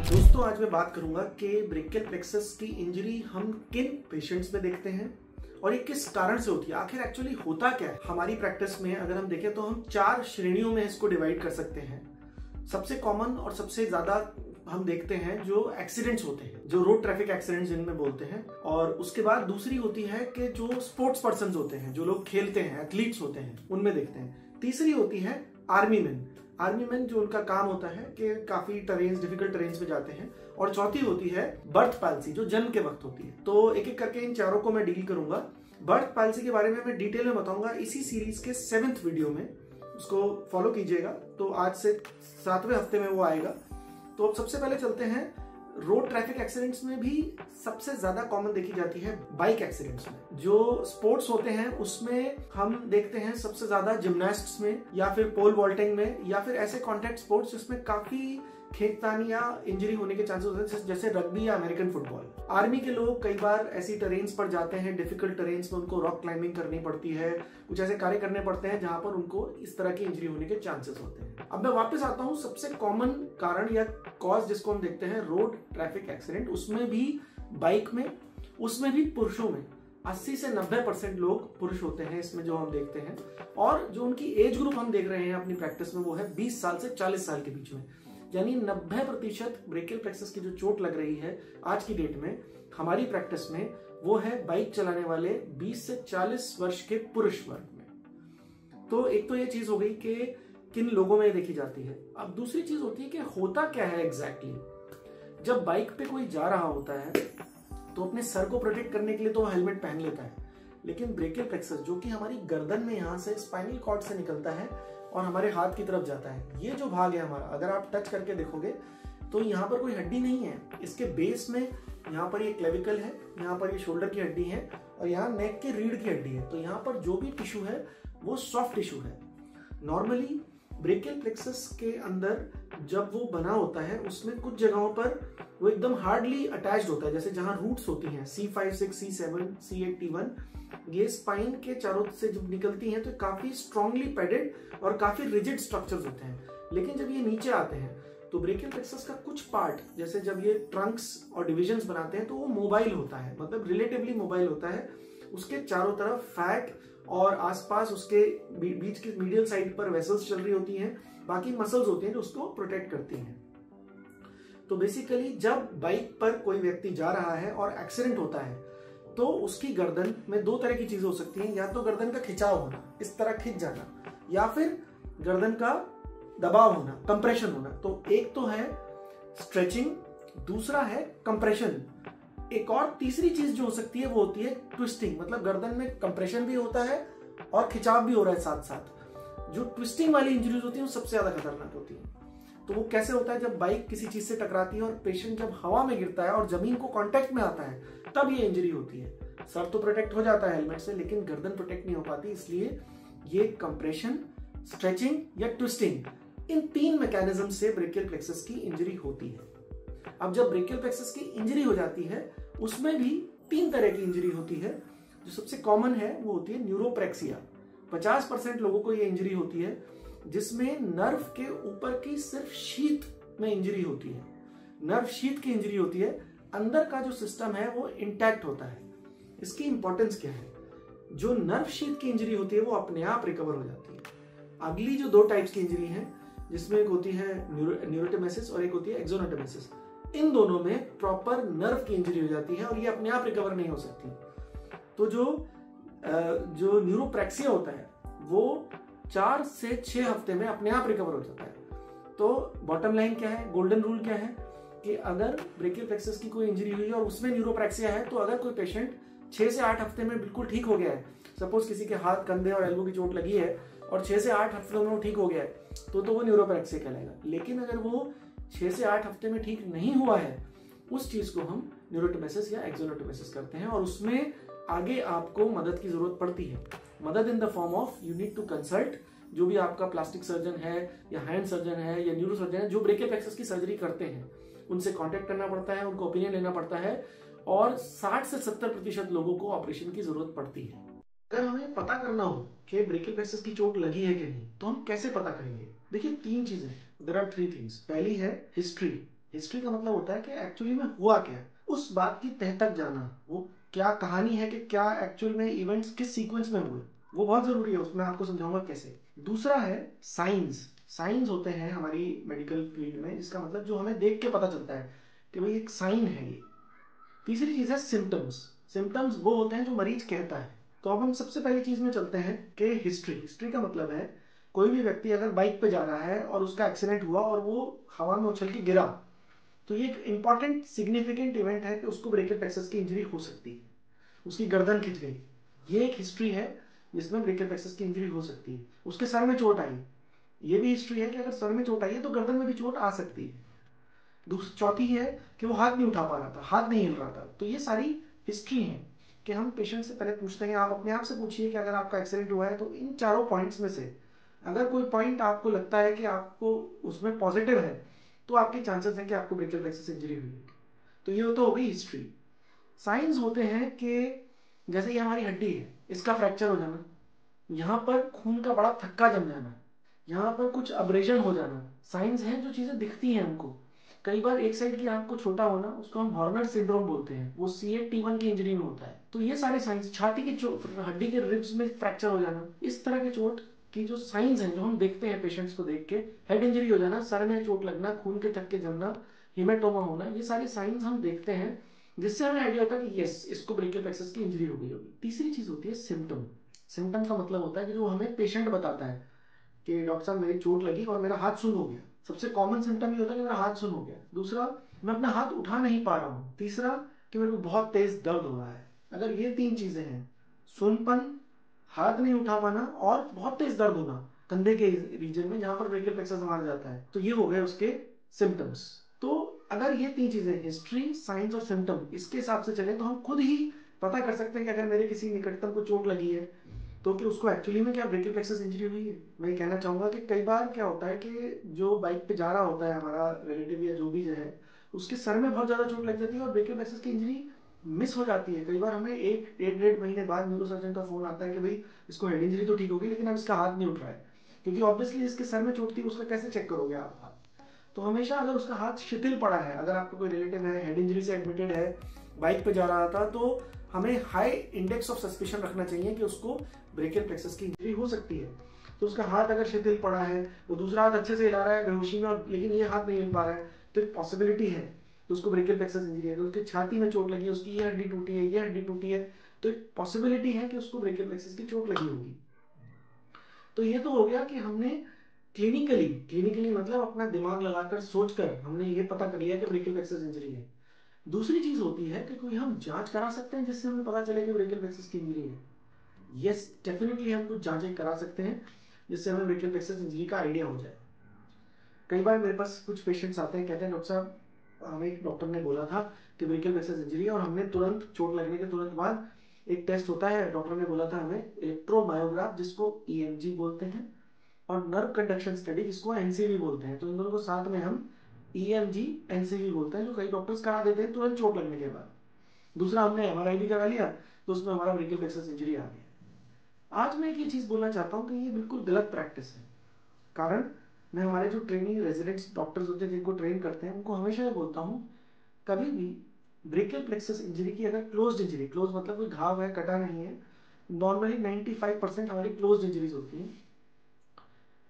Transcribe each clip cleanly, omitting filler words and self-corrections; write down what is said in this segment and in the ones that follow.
दोस्तों आज मैं बात करूंगा कि ब्रेकियल प्लेक्सस की इंजरी हम किन पेशेंट्स में देखते हैं और ये किस कारण से होती है, आखिर एक्चुअली होता क्या है। हमारी प्रैक्टिस में अगर हम देखें तो हम 4 श्रेणियों में इसको डिवाइड कर सकते हैं। सबसे कॉमन और सबसे ज्यादा हम देखते हैं जो एक्सीडेंट्स होते हैं, जो रोड ट्रैफिक एक्सीडेंट्स जिनमें बोलते हैं। और उसके बाद दूसरी होती है कि जो स्पोर्ट्स पर्सन होते हैं, जो लोग खेलते हैं, एथलीट्स होते हैं, उनमें देखते हैं। तीसरी होती है आर्मी मैन जो उनका काम होता है कि काफी डिफिकल्ट टेरेन्स में जाते हैं। और चौथी होती है बर्थ पैल्सी, जो जन्म के वक्त होती है। तो एक एक करके इन चारों को मैं डील करूंगा। बर्थ पैल्सी के बारे में मैं डिटेल में बताऊंगा इसी सीरीज के 7th वीडियो में, उसको फॉलो कीजिएगा। तो आज से 7वें हफ्ते में वो आएगा। तो अब सबसे पहले चलते हैं रोड ट्रैफिक एक्सीडेंट्स में भी सबसे ज्यादा कॉमन देखी जाती है बाइक एक्सीडेंट्स में। जो स्पोर्ट्स होते हैं उसमें हम देखते हैं सबसे ज्यादा जिम्नास्टिक्स में, या फिर पोल वॉल्टिंग में, या फिर ऐसे कॉन्टैक्ट स्पोर्ट्स जिसमें काफी खेततानी या इंजरी होने के चांसेस होते हैं, जैसे रग्बी या अमेरिकन फुटबॉल। आर्मी के लोग कई बार ऐसी टेरेन्स पर जाते हैं, डिफिकल्ट टेरेन्स में उनको रॉक क्लाइंबिंग करनी पड़ती है, कुछ ऐसे कार्य करने पड़ते हैं जहां पर उनको इस तरह की इंजरी होने के चांसेस होते हैं। अब मैं वापस आता हूं सबसे कॉमन कारण या कॉज जिसको हम देखते हैं रोड ट्रैफिक एक्सीडेंट, उसमें भी बाइक में, उसमें भी पुरुषों में 80 से 90% लोग पुरुष होते हैं इसमें जो हम देखते हैं। और जो उनकी एज ग्रुप हम देख रहे हैं अपनी प्रैक्टिस में वो है 20 साल से 40 साल के बीच में। यानी 90% ब्रेकियल प्लेक्सस की जो चोट लग रही है आज की डेट में हमारी प्रैक्टिस में, वो है बाइक चलाने वाले 20 से 40 वर्ष के पुरुष वर्ग में। तो एक तो ये चीज हो गई कि किन लोगों में देखी जाती है। अब दूसरी चीज होती है कि होता क्या है एग्जैक्टली। जब बाइक पे कोई जा रहा होता है तो अपने सर को प्रोटेक्ट करने के लिए तो हेलमेट पहन लेता है, लेकिन ब्रेकियल प्लेक्सस जो कि हमारी गर्दन में यहाँ से स्पाइनल कॉर्ड से निकलता है और हमारे हाथ की तरफ जाता है, ये जो भाग है हमारा, अगर आप टच करके देखोगे तो यहाँ पर कोई हड्डी नहीं है। इसके बेस में यहाँ पर ये क्लेविकल है, यहाँ पर ये शोल्डर की हड्डी है और यहाँ नेक की रीढ़ की हड्डी है। तो यहाँ पर जो भी टिश्यू है वो सॉफ्ट टिश्यू है। नॉर्मली ब्रेकियल प्लेक्सस के अंदर जब वो बना होता है उसमें कुछ जगहों पर वो एकदम हार्डली अटैच्ड होता है, जैसे जहां रूट्स होती हैं C5, 6, C7, C8, T1, ये स्पाइन के चारों से जब निकलती हैं तो काफी स्ट्रांगली पैडेड और काफी रिजिड स्ट्रक्चर्स होते हैं। लेकिन जब ये नीचे आते हैं तो ब्रेकियल प्लेक्सस का कुछ पार्ट, जैसे जब ये ट्रंक्स और डिविजन्स बनाते हैं तो वो मोबाइल होता है, मतलब रिलेटिवली मोबाइल होता है। उसके चारों तरफ फैट और आसपास उसके बीच की मीडियल साइड पर वेसल्स चल रही होती हैं, बाकी मसल्स होती हैं जो उसको प्रोटेक्ट करती हैं। तो बेसिकली जब बाइक पर कोई व्यक्ति जा रहा है और एक्सीडेंट होता है तो उसकी गर्दन में 2 तरह की चीजें हो सकती हैं, या तो गर्दन का खिंचाव होना, इस तरह खिंच जाना, या फिर गर्दन का दबाव होना, कंप्रेशन होना। तो एक तो है स्ट्रेचिंग, दूसरा है कंप्रेशन। एक और तीसरी चीज जो हो सकती है वो होती है ट्विस्टिंग, मतलब गर्दन में कंप्रेशन भी होता है और खिंचाव भी हो रहा है साथ साथ। जो ट्विस्टिंग वाली इंजरीज होती है वो सबसे ज्यादा खतरनाक होती है। तो वो कैसे होता है, जब बाइक किसी चीज से टकराती है और पेशेंट जब हवा में गिरता है और जमीन को कांटेक्ट में आता है तब ये इंजरी होती है। सर तो प्रोटेक्ट हो जाता है हेलमेट से, लेकिन गर्दन प्रोटेक्ट नहीं हो पाती, इसलिए ये कंप्रेशन, स्ट्रेचिंग या ट्विस्टिंग, इन 3 मैकेनिज्म से ब्रेकियल प्लेक्सस की इंजरी होती है। अब जब ब्रेकियल प्लेक्सस की इंजरी हो जाती है उसमें भी 3 तरह की इंजरी होती है। जो सबसे कॉमन है वो होती है न्यूरोप्रेक्सिया। 50% लोगों को ये इंजरी होती है, जिसमें नर्व के ऊपर की सिर्फ शीथ में इंजरी होती है। नर्व शीथ की इंजरी होती है, अंदर का जो सिस्टम है वो इंटैक्ट होता है। इसकी इंपॉर्टेंस क्या है, जो नर्व शीथ की इंजरी होती है वो अपने आप रिकवर हो जाती है। अगली जो 2 टाइप्स की इंजरी है, जिसमें एक होती है न्यूरोटेमेसिस और एक होती है एक्सोनोटेमेसिस, इन दोनों में प्रॉपर नर्व की इंजरी हो जाती है और ये अपने आप रिकवर नहीं हो सकती। तो जो न्यूरोप्रेक्सिया होता है वो 4 से 6 हफ्ते में अपने आप रिकवर हो जाता है। तो बॉटम लाइन क्या है, गोल्डन रूल क्या है कि अगर ब्रेकियल प्लेक्सस की कोई इंजरी हुई है और उसमें न्यूरोप्रेक्सिया है, तो अगर कोई पेशेंट 6 से 8 हफ्ते में बिल्कुल ठीक हो गया है, सपोज किसी के हाथ, कंधे और एल्बो की चोट लगी है और 6 से 8 हफ्ते में वो ठीक हो गया है, तो वो न्यूरोप्रेक्सिया कहलाएगा। लेकिन अगर वो 6 से 8 हफ्ते में ठीक नहीं हुआ है, उस चीज को हम न्यूरोटोमेसिस या एक्सोनोटोमेसिस करते हैं और उसमें आगे आपको मदद की जरूरत पड़ती है। मदद in the form of you need to consult जो भी आपका प्लास्टिक सर्जन है या हैंड सर्जन है या न्यूरो सर्जन है, जो ब्रेकियल प्लेक्सस की सर्जरी करते हैं, उनसे कांटेक्ट करना पड़ता है, उनको ओपिनियन लेना पड़ता है और 60 से 70% लोगों को ऑपरेशन की जरूरत पड़ती है। अगर हमें पता करना हो कि ब्रेकियल प्लेक्सस की चोट लगी है कि नहीं, तो हम कैसे पता करेंगे? देखिए 3 चीजें, देयर आर 3 थिंग्स। पहली है हिस्ट्री, हिस्ट्री का मतलब होता है कि एक्चुअली में हुआ क्या है, उस बात की तह तक जाना, वो क्या कहानी है कि क्या एक्चुअल में इवेंट्स किस सीक्वेंस में हुए, वो बहुत जरूरी है, उसमें आपको समझाऊंगा कैसे। दूसरा है साइंस। साइंस होते हैं हमारी मेडिकल फील्ड में, इसका मतलब जो हमें देख के पता चलता है कि भाई एक साइन है ये। तीसरी चीज है सिम्टम्स। सिम्टम्स वो होते हैं जो मरीज कहता है। तो अब हम सबसे पहली चीज में चलते हैं कि हिस्ट्री। हिस्ट्री का मतलब है कोई भी व्यक्ति अगर बाइक पे जा रहा है और उसका एक्सीडेंट हुआ और वो हवा में उछल के गिरा, तो ये एक इंपॉर्टेंट सिग्निफिकेंट इवेंट है कि उसको ब्रेकियल प्लेक्सस की इंजरी हो सकती है, उसकी गर्दन खिंच गई, ये एक हिस्ट्री है जिसमें ब्रेकियल प्लेक्सस की इंजरी हो सकती है। उसके सर में चोट आई, ये भी हिस्ट्री है कि अगर सर में चोट आई है तो गर्दन में भी चोट आ सकती है। चौथी है कि वो हाथ नहीं उठा पा रहा था, हाथ नहीं हिल रहा था। तो ये सारी हिस्ट्री है कि हम पेशेंट से पहले पूछते हैं, आप अपने आप से पूछिए कि अगर आपका एक्सीडेंट हुआ है तो इन चारों पॉइंट्स में से अगर कोई पॉइंट आपको लगता है कि आपको उसमें पॉजिटिव है, तो आपके चांसेस हैं कि आपको ब्रेकियल प्लेक्सस इंजरी हुई है। तो ये तो हो गई हिस्ट्री। साइंस होते हैं कि जैसे ये हमारी हड्डी है, इसका फ्रैक्चर हो जाना, यहाँ पर खून का बड़ा थक्का जम जाना, यहाँ पर कुछ अब्रेजन हो जाना, साइंस हैं जो चीजें दिखती हैं हमको। कई बार एक साइड की आंख को छोटा होना, उसको हम हॉर्नर सिंड्रोम बोलते हैं, वो CAT1 की इंजरी में होता है। तो ये सारे साइंस, छाती की हड्डी के रिब्स में फ्रैक्चर हो जाना, इस तरह के चोट की जो साइंस हैं जो हम देखते हैं पेशेंट्स को देख के, हेड इंजरी हो जाना, सर में चोट लगना, खून के थक्के जमना, हिमेटोमा होना, ये सारे साइंस हम देखते हैं जिससे हमें आइडिया होता है कि यस, इसको ब्रेकियल प्लेक्सस की इंजरी हो गई होगी। तीसरी चीज होती है सिम्टम। सिम्टम का मतलब होता है कि जो हमें पेशेंट बताता है कि डॉक्टर साहब मेरी चोट लगी और मेरा हाथ सुन हो गया। सबसे कॉमन सिम्टम ये होता है कि मेरा हाथ सुन हो गया। दूसरा, मैं अपना हाथ उठा नहीं पा रहा हूँ। तीसरा, कि मेरे को बहुत तेज दर्द हो रहा है। अगर ये तीन चीजें हैं, सुनपन, हाथ नहीं उठा पाना और बहुत तेज दर्द होना कंधे के रीजन में जहां पर ब्रेकियल प्लेक्सस माना जाता है, तो ये हो गए उसके सिम्टम्स। तो अगर ये तीन चीजें, हिस्ट्री, साइंस और सिम्टम, इसके हिसाब से चले तो हम खुद ही पता कर सकते हैं कि अगर मेरे किसी निकटतम को चोट लगी है तो कि उसको एक्चुअली में क्या ब्रेकियल प्लेक्सस इंजरी हुई है। मैं ये कहना चाहूंगा कि कई बार क्या होता है कि जो बाइक पे जा रहा होता है हमारा रिलेटिव या जो भी जो है, उसके सर में बहुत ज्यादा चोट लग जाती है और ब्रेकियल प्लेक्सस की इंजरी मिस हो जाती है। कई बार हमें एक डेढ़ महीने बाद न्यूरो सर्जन का फोन आता है कि भाई इसको हेड इंजरी तो ठीक हो गई लेकिन अब इसका हाथ नहीं उठ रहा है, क्योंकि ऑब्वियसली इसके सर में चोट थी, उसका कैसे चेक करोगे आप हाथ। तो हमेशा अगर उसका हाथ शिथिल पड़ा है, अगर आपका कोई रिलेटिव है हेड इंजरी से एडमिटेड है, बाइक पे जा रहा था, तो हमें हाई इंडेक्स ऑफ सस्पिशन रखना चाहिए कि उसको ब्रेकियल प्लेक्सस की इंजरी हो सकती है। तो उसका हाथ अगर शिथिल पड़ा है, तो दूसरा हाथ अच्छे से हिला रहा है बेहोशी में, और लेकिन ये हाथ नहीं हिल पा रहा है, तो एक पॉसिबिलिटी है तो उसको ब्रेकियल प्लेक्सस इंजरी है। तो उसकी छाती में चोट लगी है, उसकी ये हड्डी टूटी है, ये हड्डी टूटी है, तो एक पॉसिबिलिटी है कि उसको ब्रेकियल प्लेक्सस की चोट लगी होगी। तो ये तो हो गया कि हमने क्लिनिकली मतलब अपना दिमाग लगाकर सोचकर हमने ये पता कर लिया कि ब्रेकियल प्लेक्सस इंजरी है। दूसरी चीज होती है कि कोई हम जांच करा सकते हैं जिससे हमें पता चले कि ब्रेकियल प्लेक्सस की इंजरी है। यस, डेफिनेटली हम कुछ जांचें करा सकते हैं जिससे हमें ब्रेकियल प्लेक्सस इंजरी का आइडिया हो जाए। कई बार मेरे पास कुछ पेशेंट्स आते हैं, कहते हैं डॉक्टर साहब हमें एक डॉक्टर ने बोला था कि ब्रेकियल प्लेक्सस इंजरी है, और हमने तुरंत चोट लगने के तुरंत बाद एक टेस्ट होता है, डॉक्टर ने बोला था हमें इलेक्ट्रोमायोग्राफ जिसको EMG बोलते हैं, और नर्व कंडक्शन स्टडी जिसको NCV बोलते हैं। तो इन दोनों को साथ में हम EMG NCV बोलते हैं, जो कई डॉक्टर्स करा देते हैं तुरंत चोट लगने के बाद। दूसरा, हमने MRI भी करा लिया तो उसमें हमारा ब्रेकियल प्लेक्सस इंजरी आ गया। आज मैं एक ये चीज बोलना चाहता हूँ कि ये बिल्कुल गलत प्रैक्टिस है। कारण, मैं हमारे जो ट्रेनिंग रेजिडेंट्स डॉक्टर्स होते हैं जिनको ट्रेन करते हैं उनको हमेशा ये बोलता हूँ, कभी भी ब्रेकियल प्लेक्सस इंजरी की अगर क्लोज्ड इंजरी, क्लोज मतलब कोई घाव है, कटा नहीं है, नॉर्मली 95% हमारी क्लोज्ड इंजरीज होती हैं।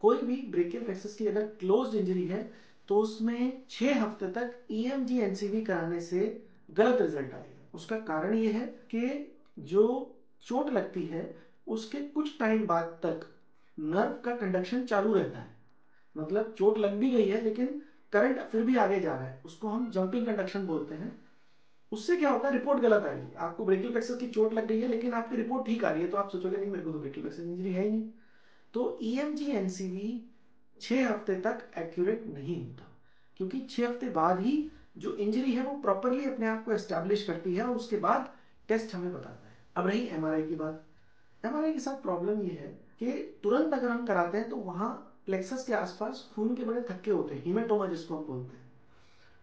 कोई भी ब्रेकियल प्लेक्सस की अगर क्लोज्ड इंजरी है तो उसमें 6 हफ्ते तक EMG NCV कराने से गलत रिजल्ट आएगा। उसका कारण ये है कि जो चोट लगती है उसके कुछ टाइम बाद तक नर्व का कंडक्शन चालू रहता है। मतलब चोट लग भी गई है लेकिन करंट फिर भी आगे जा रहा है, उसको हम जंपिंग कंडक्शन बोलते हैं। उससे क्या होता है, रिपोर्ट गलत आएगी। आपको ब्रेकियल प्लेक्सस की चोट लग गई है लेकिन आपकी रिपोर्ट ठीक आ रही है, तो आप सोचोगे नहीं मेरे को तो ब्रेकियल प्लेक्सस इंजरी है ही नहीं। तो EMG NCV 6 हफ्ते तक एक्यूरेट नहीं होता, क्योंकि 6 हफ्ते बाद ही जो इंजरी है वो प्रॉपरली अपने आप को एस्टैब्लिश करती है और उसके बाद टेस्ट हमें बताता है। अब रही MRI की बात। MRI के साथ प्रॉब्लम ये है कि तुरंत अगर हम कराते हैं तो वहां प्लेक्सस के आसपास खून के बड़े थक्के होते हैं, हीमेटोमा जिसको हम बोलते हैं।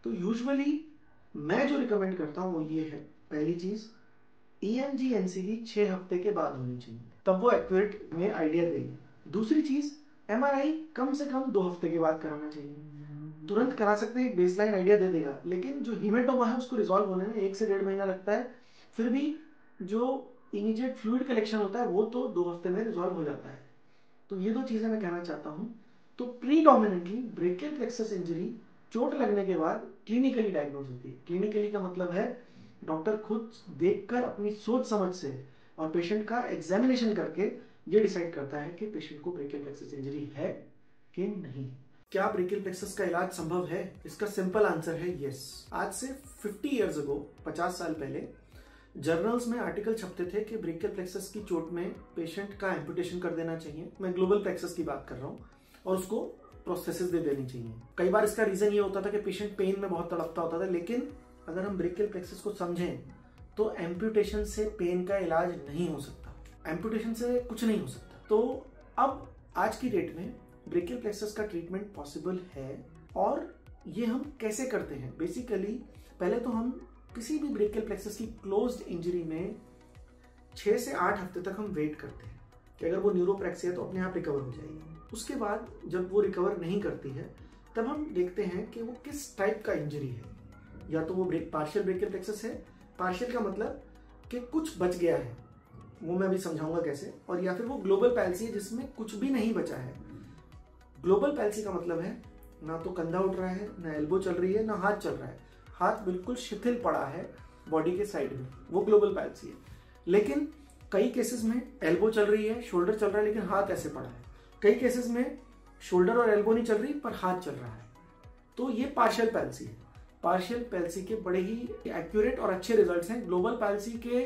तो यूजुअली मैं जो रिकमेंड करता हूँ वो ये है, पहली चीज EMG NCV 6 हफ्ते के बाद होनी चाहिए, तब वो एक्यूरेट में आइडिया देगी। दूसरी चीज, MRI कम से कम 2 हफ्ते के बाद कराना चाहिए। तुरंत करा सकते हैं, एक बेसलाइन आइडिया दे देगा, लेकिन जो हीमेटोमा है उसको रिजॉल्व होने में 1 से 1.5 महीना लगता है। फिर भी जो इमीडिएट फ्लूइड कलेक्शन होता है वो तो 2 हफ्ते में रिजॉल्व हो जाता है। तो ये 2 चीजें मैं कहना चाहता हूँ। तो प्रीडोमिनेंटली ब्रेकियल प्लेक्सस इंजरी चोट लगने के बाद क्लिनिकली डायग्नोज होती है। क्लिनिकली का मतलब है डॉक्टर खुद देखकर अपनी सोच समझ से और पेशेंट का एग्जामिनेशन करके ये डिसाइड करता है कि पेशेंट को ब्रेकियल प्लेक्सस इंजरी है कि नहीं। क्या ब्रेकियल प्लेक्सस का इलाज संभव है? इसका सिंपल आंसर है यस। आज से 50 इयर्स अगो, 50 साल पहले जर्नल्स में आर्टिकल छपते थे कि ब्रेकियल प्लेक्सस की चोट में पेशेंट का एम्पुटेशन कर देना चाहिए। मैं ग्लोबल प्लेक्सस की बात कर रहा हूँ, और उसको प्रोस्थेसिस दे देनी चाहिए। कई बार इसका रीजन ये होता था कि पेशेंट पेन में बहुत तड़पता होता था, लेकिन अगर हम ब्रेकियल प्लेक्सस को समझें तो एम्पुटेशन से पेन का इलाज नहीं हो सकता, एम्पुटेशन से कुछ नहीं हो सकता। तो अब आज की डेट में ब्रेकियल प्लेक्सस का ट्रीटमेंट पॉसिबल है, और ये हम कैसे करते हैं? बेसिकली पहले तो हम किसी भी ब्रेकियल प्लेक्सस की क्लोज्ड इंजरी में 6 से 8 हफ्ते तक हम वेट करते हैं कि अगर वो न्यूरोप्रैक्सी है तो अपने आप रिकवर हो जाएगी। उसके बाद जब वो रिकवर नहीं करती है तब हम देखते हैं कि वो किस टाइप का इंजरी है। या तो वो पार्शियल ब्रेकियल प्लेक्सस है, पार्शियल का मतलब कि कुछ बच गया है, वो मैं अभी समझाऊंगा कैसे, और या फिर वो ग्लोबल पैल्सी है जिसमें कुछ भी नहीं बचा है। ग्लोबल पैल्सी का मतलब है ना तो कंधा उठ रहा है, ना एल्बो चल रही है, ना हाथ चल रहा है, हाथ बिल्कुल शिथिल पड़ा है बॉडी के साइड में, वो ग्लोबल पैल्सी है। लेकिन कई केसेस में एल्बो चल रही है, शोल्डर चल रहा है, लेकिन हाथ ऐसे पड़ा है। कई केसेस में शोल्डर और एल्बो नहीं चल रही पर हाथ चल रहा है, तो ये पार्शियल पैल्सी है। पार्शियल पैल्सी के बड़े ही एक्यूरेट और अच्छे रिजल्ट्स हैं। ग्लोबल पैल्सी के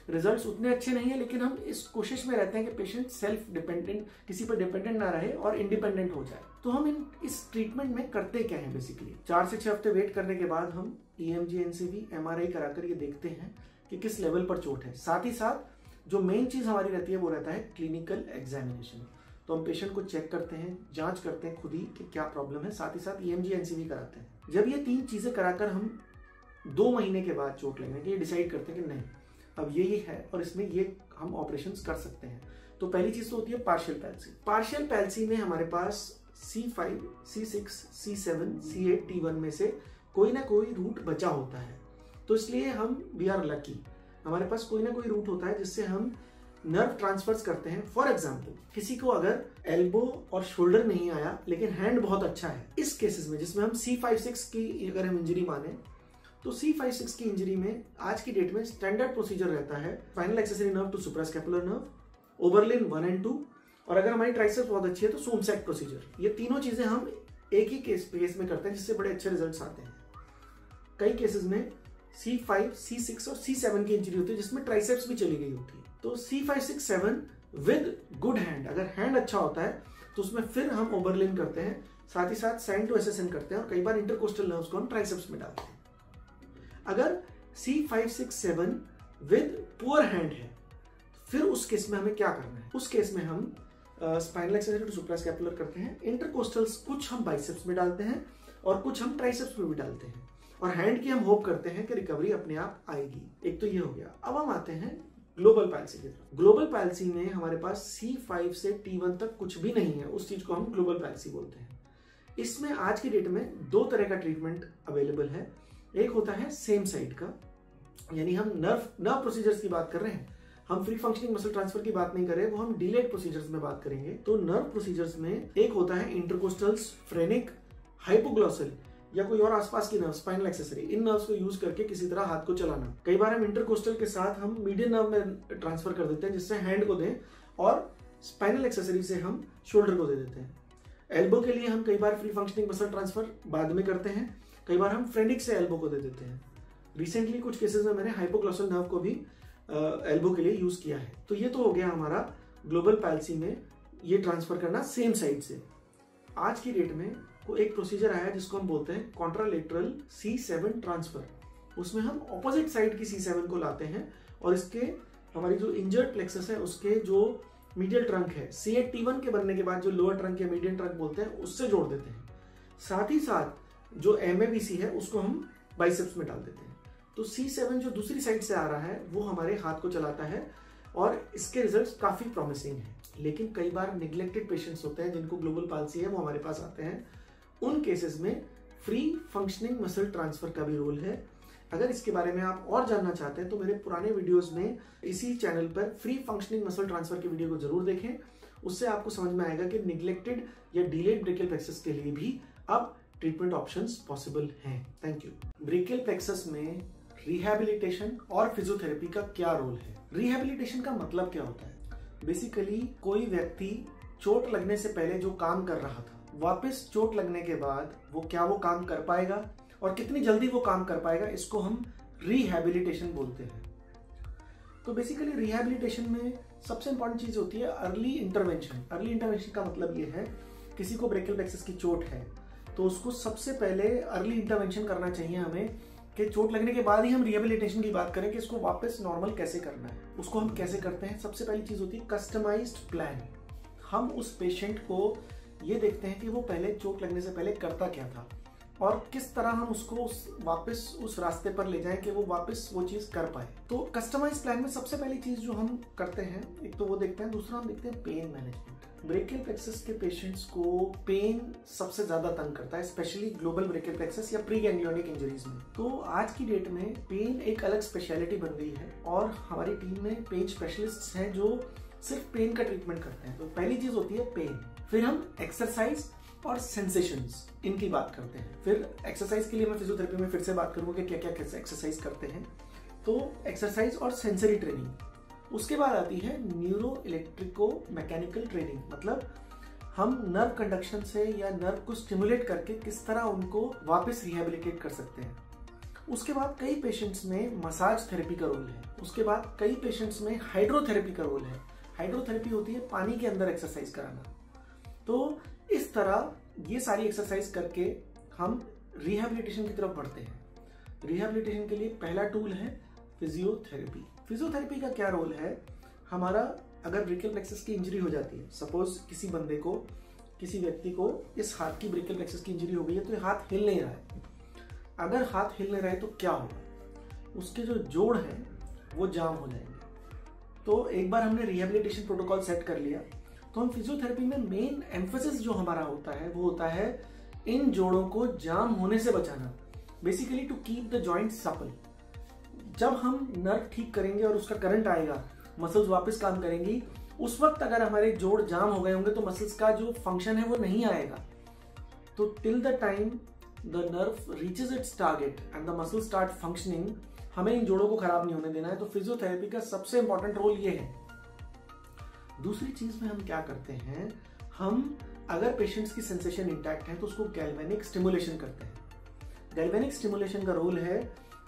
रिजल्ट्स उतने अच्छे नहीं है, लेकिन हम इस कोशिश में रहते हैं कि पेशेंट सेल्फ डिपेंडेंट, किसी पर डिपेंडेंट ना रहे और इंडिपेंडेंट हो जाए। तो हम इस ट्रीटमेंट में करते क्या है? बेसिकली 4 से 6 हफ्ते वेट करने के बाद हम EMG NCV MRI कराकर ये देखते हैं कि किस लेवल पर चोट है। साथ ही साथ जो मेन चीज हमारी रहती है वो रहता है क्लिनिकल एग्जामिनेशन। तो हम पेशेंट को चेक करते हैं, जांच करते हैं खुद ही कि क्या प्रॉब्लम है, साथ ही साथ EMG NCV कराते हैं। जब ये 3 चीजें कराकर हम 2 महीने के बाद चोट लगने के डिसाइड करते हैं कि नहीं अब ये है और इसमें ये हम ऑपरेशंस कर सकते हैं। तो पहली चीज तो होती है पार्शियल पैल्सी। पार्शियल पैल्सी में हमारे पास C5, C6, C7, C8, T1 में से कोई ना कोई रूट बचा होता है। तो इसलिए हम वी आर लकी, हमारे पास कोई ना कोई रूट होता है जिससे हम नर्व ट्रांसफर्स करते हैं। फॉर एग्जाम्पल किसी को अगर एल्बो और शोल्डर नहीं आया लेकिन हैंड बहुत अच्छा है, इस केसेस में जिसमें हम C5-6 की अगर हम इंजरी माने, तो C5-6 की इंजरी में आज की डेट में स्टैंडर्ड प्रोसीजर रहता है spinal accessory nerve to suprascapular nerve, Oberlin 1 और 2, और अगर हमारी ट्राइसेप्स बहुत अच्छी है तो सोमसैक प्रोसीजर। ये तीनों चीजें हम एक ही केस में करते हैं जिससे बड़े अच्छे रिजल्ट्स आते हैं। कई केसेस में C5, C6 और C7 की इंजरी होती है जिसमें ट्राइसेप्स भी चली गई होती है। तो C5, 6, 7 विद गुड हैंड, अगर हैंड अच्छा होता है तो उसमें फिर हम ओबरलिन करते हैं, साथ ही साथ साइन टू SSN करते हैं, और कई बार इंटरकोस्टल नर्व्स को हम ट्राइसेप्स में डालते हैं। अगर C5, 6, 7 विद पुअर हैंड है, फिर उस केस में हमें क्या करना है? उस केस में हम स्पाइनल एक्सेसरी टू सुप्रास्कैपुलर करते हैं, इंटरकोस्टल्स कुछ हम बाइसेप्स में डालते हैं और कुछ हम ट्राइसेप्स में भी डालते हैं, और हैंड की हम होप करते हैं कि रिकवरी अपने आप आएगी। एक तो ये हो गया। अब हम आते हैं ग्लोबल पैल्सी की तरफ। ग्लोबल पैल्सी में हमारे पास C5 से T1 तक कुछ भी नहीं है, उस चीज को हम ग्लोबल पैल्सी बोलते हैं। इसमें आज की डेट में 2 तरह का ट्रीटमेंट अवेलेबल है। एक होता है सेम साइड का, यानी हम नर्व प्रोसीजर्स की बात कर रहे हैं, हम फ्री फंक्शनिंग मसल ट्रांसफर की बात नहीं कर रहे, वो हम डिलेड प्रोसीजर्स में बात करेंगे। तो नर्व प्रोसीजर्स में एक होता है इंटरकोस्टल्स, फ्रेनिक, हाइपोग्लॉसल या कोई और आसपास की नर्व, स्पाइनल एक्सेसरी, इन नर्व्स को यूज करके किसी तरह हाथ को चलाना। कई बार हम इंटरकोस्टल के साथ हम मीडियन नर्व में ट्रांसफर कर देते हैं जिससे हैंड को दें, और स्पाइनल एक्सेसरी से हम शोल्डर को दे देते हैं। एल्बो के लिए हम कई बार फ्री फंक्शनिंग मसल ट्रांसफर बाद में करते हैं, कई बार हम फ्रेनिक से एल्बो को दे देते हैं। रिसेंटली कुछ केसेस में मैंने हाइपोग्लॉसल नर्व को भी एल्बो के लिए यूज किया है। तो ये तो हो गया हमारा ग्लोबल पैल्सी में ये ट्रांसफर करना सेम साइड से। आज की डेट में को एक प्रोसीजर आया जिसको हम बोलते हैं कॉन्ट्रालेटरल C7 ट्रांसफर। उसमें हम ऑपोजिट साइड की C7 को लाते हैं और इसके हमारी जो इंजर्ड प्लेक्सस है उसके जो मीडियल ट्रंक है, C8 T1 के बनने के बाद जो लोअर ट्रंक या मीडियम ट्रंक बोलते हैं, उससे जोड़ देते हैं। साथ ही साथ जो MABC है उसको हम बाइसेप्स में डाल देते हैं। तो C7 जो दूसरी साइड से आ रहा है वो हमारे हाथ को चलाता है और इसके रिजल्ट्स काफी प्रॉमिसिंग हैं। लेकिन कई बार निग्लेक्टेड पेशेंट्स होते हैं जिनको ग्लोबल पैल्सी है, वो हमारे पास आते हैं। उन केसेस में फ्री फंक्शनिंग मसल ट्रांसफर का भी रोल है। अगर इसके बारे में आप और जानना चाहते हैं तो मेरे पुराने वीडियोस में इसी चैनल पर फ्री फंक्शनिंग मसल ट्रांसफर की वीडियो को जरूर देखें। उससे आपको समझ में आएगा कि निग्लेक्टेड या डिलेड ब्रेकियल प्लेक्सस के लिए भी अब ट्रीटमेंट ऑप्शंस पॉसिबल हैं। Thank you. ब्रेकियल प्लेक्सस में रिहैबिलिटेशन और फिजियोथेरेपी का क्या रोल है? रिहैबिलिटेशन का मतलब क्या होता है? बेसिकली कोई व्यक्ति चोट लगने से पहले जो काम कर रहा था, वापस चोट लगने के बाद वो काम कर पाएगा और कितनी जल्दी वो काम कर पाएगा, इसको हम रिहैबिलिटेशन बोलते हैं। तो बेसिकली रिहैबिलिटेशन में सबसे इंपॉर्टेंट चीज होती है अर्ली इंटरवेंशन। अर्ली इंटरवेंशन का मतलब ये है किसी को ब्रेकियल प्लेक्सस की चोट है तो उसको सबसे पहले अर्ली इंटरवेंशन करना चाहिए हमें, कि चोट लगने के बाद ही हम रिहैबिलिटेशन की बात करें कि इसको वापस नॉर्मल कैसे करना है। उसको हम कैसे करते हैं? सबसे पहली चीज होती है कस्टमाइज्ड प्लान। हम उस पेशेंट को ये देखते हैं कि वो पहले चोट लगने से पहले करता क्या था और किस तरह हम उसको वापस उस रास्ते पर ले जाएं कि वो वापस वो चीज कर पाए। तो कस्टमाइज्ड प्लान में सबसे पहली चीज जो हम करते हैं, एक तो वो देखते हैं, दूसरा हम देखते हैं पेन मैनेजमेंट। ब्रेकियल प्लेक्सस के पेशेंट्स को पेन सबसे ज्यादा तंग करता है, स्पेशली ग्लोबल ब्रेकियल प्लेक्सस या प्री गैंग्लियोनिक इंजरीज में। तो आज की डेट में पेन एक अलग स्पेशलिटी बन गई है और हमारी टीम में पेन स्पेशलिस्ट्स हैं जो सिर्फ पेन का ट्रीटमेंट करते हैं। तो पहली चीज होती है पेन, फिर हम एक्सरसाइज और सेंसेशंस इनकी बात करते हैं। फिर एक्सरसाइज के लिए मैं फिजियोथेरेपी में फिर से बात करूंगा कि क्या क्या कैसे एक्सरसाइज करते हैं। तो एक्सरसाइज और सेंसरी ट्रेनिंग। उसके बाद आती है न्यूरो इलेक्ट्रिको मैकेनिकल ट्रेनिंग, मतलब हम नर्व कंडक्शन से या नर्व को स्टिमुलेट करके किस तरह उनको वापस रिहैबिलिटेट कर सकते हैं। उसके बाद कई पेशेंट्स में मसाज थेरेपी का रोल है। उसके बाद कई पेशेंट्स में हाइड्रोथेरेपी का रोल है। हाइड्रोथेरेपी होती है पानी के अंदर एक्सरसाइज कराना। तो इस तरह ये सारी एक्सरसाइज करके हम रिहैबिलिटेशन की तरफ बढ़ते हैं। रिहैबिलिटेशन के लिए पहला टूल है फिजियोथेरेपी। फिजियोथेरेपी का क्या रोल है? हमारा अगर ब्रेकियल प्लेक्सस की इंजरी हो जाती है, सपोज किसी व्यक्ति को इस हाथ की ब्रेकियल प्लेक्सस की इंजरी हो गई है तो ये हाथ हिल नहीं रहा है। अगर हाथ हिल नहीं रहा है तो क्या होगा? उसके जो जोड़ हैं वो जाम हो जाएंगे। तो एक बार हमने रिहैबिलिटेशन प्रोटोकॉल सेट कर लिया तो हम फिजियोथेरेपी में मेन एम्फेसिस जो हमारा होता है वो होता है इन जोड़ों को जाम होने से बचाना, basically to keep the joint supple. जब हम नर्व ठीक करेंगे और उसका करंट आएगा, मसल्स वापस काम करेंगी, उस वक्त अगर हमारे जोड़ जाम हो गए होंगे तो मसल्स का जो फंक्शन है वो नहीं आएगा। तो till the time the nerve reaches it's target and the muscle start functioning, हमें इन जोड़ों को खराब नहीं होने देना है। तो फिजियोथेरेपी का सबसे इंपॉर्टेंट रोल ये है। दूसरी चीज में हम क्या करते हैं, हम अगर पेशेंट्स की सेंसेशन इंटैक्ट है तो उसको गैल्वेनिक स्टिमुलेशन करते हैं। गैल्वेनिक स्टिमुलेशन का रोल है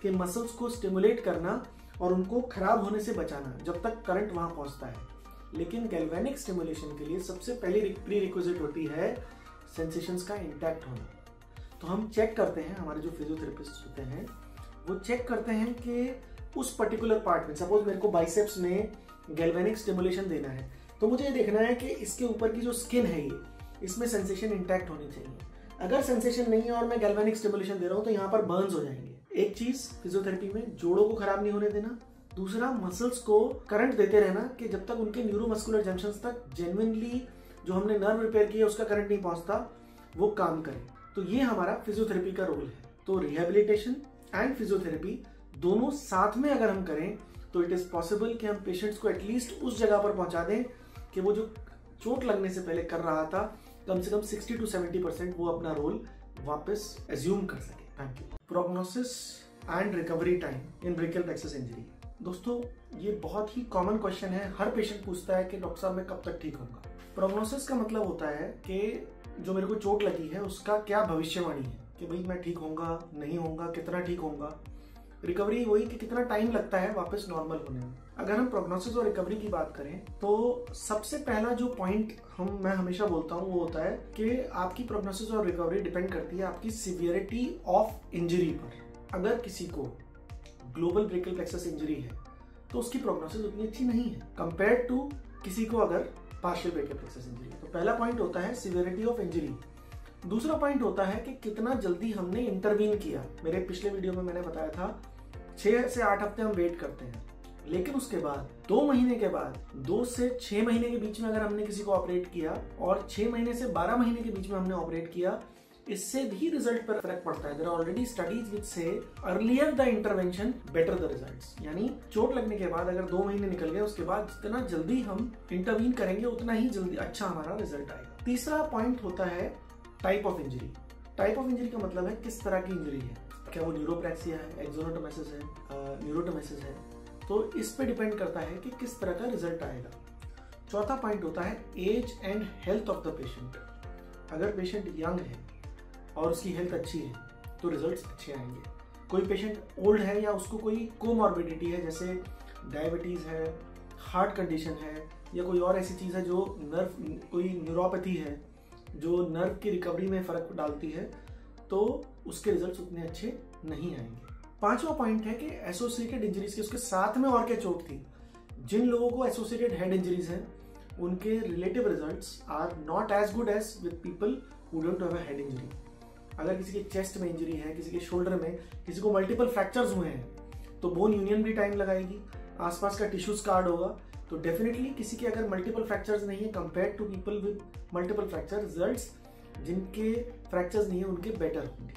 कि मसल्स को स्टिमुलेट करना और उनको खराब होने से बचाना जब तक करंट वहां पहुंचता है। लेकिन गैल्वेनिक स्टिमुलेशन के लिए सबसे पहली प्री रिक्विजिट होती है सेंसेशंस का इंटैक्ट होना। तो हम चेक करते हैं, हमारे जो फिजियोथेरेपिस्ट होते हैं वो चेक करते हैं कि उस पर्टिकुलर पार्ट में, सपोज मेरे को बाइसेप्स में गैल्वेनिक स्टिमुलेशन देना है तो मुझे ये देखना है कि इसके ऊपर की जो स्किन है ये, इसमें सेंसेशन इंटैक्ट होनी चाहिए। अगर सेंसेशन नहीं है और मैं गैल्वेनिक स्टिमुलेशन दे रहा हूं तो यहाँ पर बर्न्स हो जाएंगे। एक चीज फिजियोथेरेपी में जोड़ों को खराब नहीं होने देना, दूसरा मसल्स को करंट देते रहना कि जब तक उनके न्यूरोमस्कुलर जंक्शंस तक जेन्युइनली जो हमने नर्व रिपेयर किया उसका करंट नहीं पहुंचता, वो काम करे। तो ये हमारा फिजियोथेरेपी का रोल है। तो रिहैबिलिटेशन एंड फिजियोथेरेपी दोनों साथ में अगर हम करें तो इट इज पॉसिबल कि हम पेशेंट्स को एटलीस्ट उस जगह पर पहुंचा दें कि वो जो चोट लगने से पहले कर रहा था कम से कम 60 to 70% वो अपना रोल वापस एज्यूम कर सके। Thank you. Prognosis and recovery time in brachial plexus injury. दोस्तों ये बहुत ही कॉमन क्वेश्चन है, हर पेशेंट पूछता है कि डॉक्टर साहब मैं कब तक ठीक होऊंगा। प्रोग्नोसिस का मतलब होता है कि जो मेरे को चोट लगी है उसका क्या भविष्यवाणी है कि भाई मैं ठीक होऊंगा नहीं होऊंगा, कितना ठीक होऊंगा। रिकवरी वही कि कितना टाइम लगता है वापस नॉर्मल होने में। अगर हम प्रोग्नोसिस और रिकवरी की बात करें तो सबसे पहला जो पॉइंट मैं हमेशा बोलता हूँ वो होता है कि आपकी प्रोग्नोसिस और रिकवरी डिपेंड करती है आपकी सिवियरिटी ऑफ इंजरी पर। अगर किसी को ग्लोबल ब्रेकियल प्लेक्सस इंजरी है तो उसकी प्रोग्नोसिस उतनी अच्छी नहीं है कंपेयर टू किसी को अगर पार्शियल ब्रेकियल प्लेक्सस इंजरी है। तो पहला पॉइंट होता है सिवियरिटी ऑफ इंजरी। दूसरा पॉइंट होता है कि कितना जल्दी हमने इंटरवीन किया। मेरे पिछले वीडियो में मैंने बताया था 6 से 8 हफ्ते हम वेट करते हैं, लेकिन उसके बाद 2 महीने के बाद 2 से 6 महीने के बीच में अगर हमने किसी को ऑपरेट किया और 6 महीने से 12 महीने के बीच में हमने ऑपरेट किया इससे भी रिजल्ट पर फर्क पड़ता है। There are already studies which say earlier the intervention better the results. यानी चोट लगने के बाद अगर 2 महीने निकल गए, उसके बाद जितना जल्दी हम इंटरवीन करेंगे उतना ही जल्दी अच्छा हमारा रिजल्ट आएगा। तीसरा पॉइंट होता है type of injury. Type of injury का मतलब है किस तरह की इंजरी है, क्या वो न्यूरोप्रैक्सिया है, एक्सोनोटोमेसिस है, न्यूरोटोमेसिस है, तो इस पे डिपेंड करता है कि किस तरह का रिजल्ट आएगा। चौथा पॉइंट होता है age and health of the patient. अगर पेशेंट यंग है और उसकी हेल्थ अच्छी है तो रिजल्ट्स अच्छे आएंगे। कोई पेशेंट ओल्ड है या उसको कोई कोमॉर्बिडिटी है, जैसे डायबिटीज है, हार्ट कंडीशन है, या कोई और ऐसी चीज है जो कोई न्यूरोपैथी है जो नर्व की रिकवरी में फर्क डालती है, तो उसके रिजल्ट्स उतने अच्छे नहीं आएंगे। पांचवा पॉइंट है कि एसोसिएटेड इंजरीज के उसके साथ में और क्या चोट थी। जिन लोगों को एसोसिएटेड हेड इंजरीज हैं उनके relative results are not as good as with people who don't have a head injury. अगर किसी के चेस्ट में इंजरी है, किसी के शोल्डर में, किसी को मल्टीपल फ्रैक्चर्स हुए हैं तो बोन यूनियन भी टाइम लगाएगी, आसपास का टिश्यू स्कार्ड होगा, तो डेफिनेटली किसी के अगर मल्टीपल फ्रैक्चर्स नहीं है compare to people with multiple fracture, results जिनके फ्रैक्चर्स नहीं है उनके बेटर होंगे।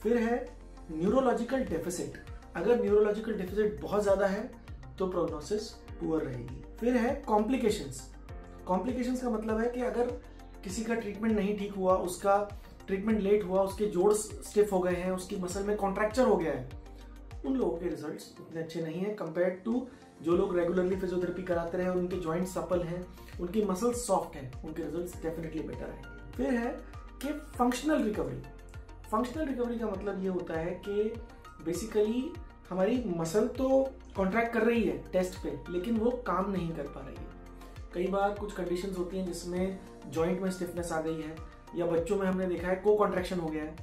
फिर है न्यूरोलॉजिकल डेफिसिट। अगर न्यूरोलॉजिकल डेफिसिट बहुत ज्यादा है तो प्रोग्नोसिस पुअर रहेगी। फिर है कॉम्प्लिकेशंस। कॉम्प्लिकेशंस का मतलब है कि अगर किसी का ट्रीटमेंट नहीं ठीक हुआ, उसका ट्रीटमेंट लेट हुआ, उसके जोड़ स्टिफ हो गए हैं, उसकी मसल में कॉन्ट्रैक्चर हो गया है, उन लोगों के रिजल्ट्स उतने अच्छे नहीं है कंपेयर टू जो लोग रेगुलरली फिजियोथेरेपी कराते रहे और उनके जॉइंट सपल हैं, उनकी मसल्स सॉफ्ट हैं, उनके रिजल्ट्स डेफिनेटली बेटर आएंगे। फिर है कि फंक्शनल रिकवरी। फंक्शनल रिकवरी का मतलब ये होता है कि बेसिकली हमारी मसल तो कॉन्ट्रैक्ट कर रही है टेस्ट पे, लेकिन वो काम नहीं कर पा रही है। कई बार कुछ कंडीशंस होती हैं जिसमें जॉइंट में स्टिफनेस आ गई है, या बच्चों में हमने देखा है को कॉन्ट्रैक्शन हो गया है,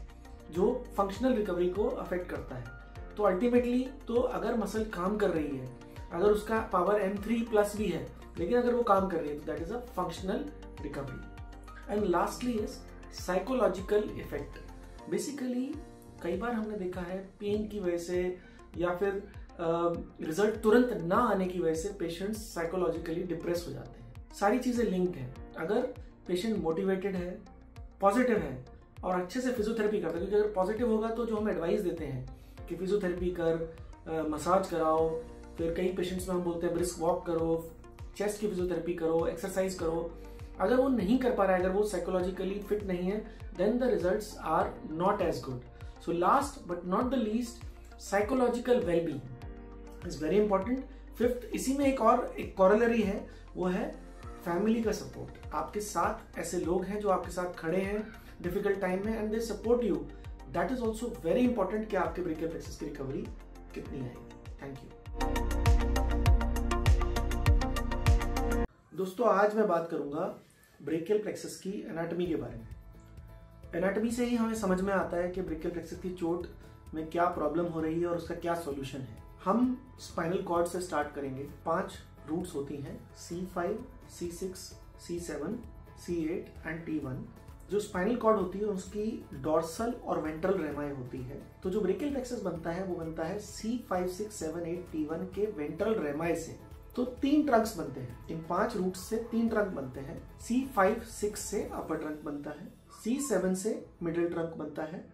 जो फंक्शनल रिकवरी को अफेक्ट करता है। तो अल्टीमेटली तो अगर मसल काम कर रही है, अगर उसका पावर M3+ भी है, लेकिन अगर वो काम कर रही है तो that is a functional recovery. And lastly is psychological effect. Basically कई बार हमने देखा है पेन की वजह से या फिर रिजल्ट तुरंत ना आने की वजह से पेशेंट्स साइकोलॉजिकली डिप्रेस हो जाते हैं। सारी चीजें लिंक्ड हैं। अगर पेशेंट मोटिवेटेड है, पॉजिटिव है और अच्छे से फिजियोथेरेपी करता है, क्योंकि अगर पॉजिटिव होगा तो जो हम एडवाइस देते हैं कि फिजियोथेरेपी कर, मसाज कराओ, फिर कई पेशेंट्स में हम बोलते हैं ब्रिस्क वॉक करो, चेस्ट की फिजियोथेरेपी करो, एक्सरसाइज करो, अगर वो नहीं कर पा रहा है, अगर वो साइकोलॉजिकली फिट नहीं है, then the results are not as good. So last but not the least, psychological wellbeing is very important. Fifth, इसी में एक कॉरलरी है, वो है फैमिली का सपोर्ट। आपके साथ ऐसे लोग हैं जो आपके साथ खड़े हैं डिफिकल्ट टाइम में and they support you, that is also very important कि आपके ब्रेकियल प्लेक्सस की रिकवरी कितनी आएगी। थैंक यू दोस्तों। आज मैं बात करूंगा ब्रेकियल प्लेक्सस की एनाटॉमी के बारे में। एनाटॉमी से ही हमें समझ में आता है कि ब्रेकियल प्लेक्सस की चोट में क्या प्रॉब्लम हो रही है और उसका क्या सॉल्यूशन है। हम स्पाइनल कॉर्ड से स्टार्ट करेंगे। 5 रूट्स होती हैं, C5, C6, C7, C8 and T1। जो स्पाइनल कॉर्ड होती है उसकी डॉर्सल और वेंट्रल रेमाई होती है। तो जो ब्रेकियल प्लेक्सस बनता है वो बनता है C5, 6, 7, 8, T1 के वेंट्रल रेमाई से। तो 3 ट्रंक्स बनते हैं। इन 5 रूट्स से 3 ट्रंक बनते हैं। C5, 6 से अपर ट्रंक बनता है, C7 से मिडिल ट्रंक बनता है,